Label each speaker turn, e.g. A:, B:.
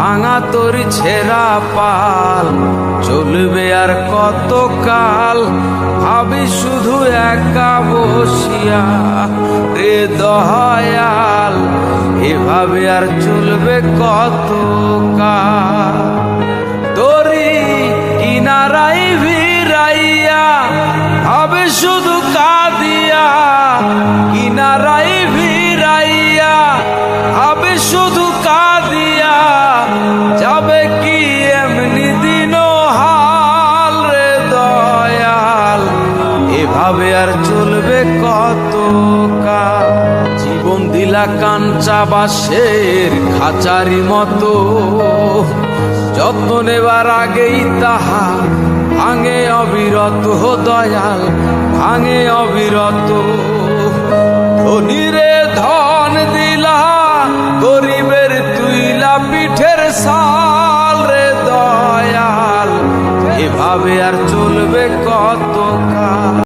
A: ভাঙা তোর ছেঁড়া পাল চলবে আর কত কাল, ভাবি শুধু একা বসিয়া রে দয়াল, এভাবে আর চলবে কত কাল। তোরি কিনারাই ভিড়াইয়া ভাবে শুধু কাঁদিয়া, কিনারাই ভিড়াইয়া ভাবে শুধু কাঁদিয়া, যাবে কি এমনি দিন হাল রে দয়াল, এভাবে আর চলবে কত কাল। জীবন দিলা কাঞ্চা বাঁশের খাঁচারি মতো, যত্ন নেবার আগেই তাহা ভাঙে অবিরত দয়াল, ভাঙে অবিরত। ধনীরে ধন দিলা, গরিবের তুইলা পিঠের সাল রে দয়াল, এভাবে আর চলবে কত কাল।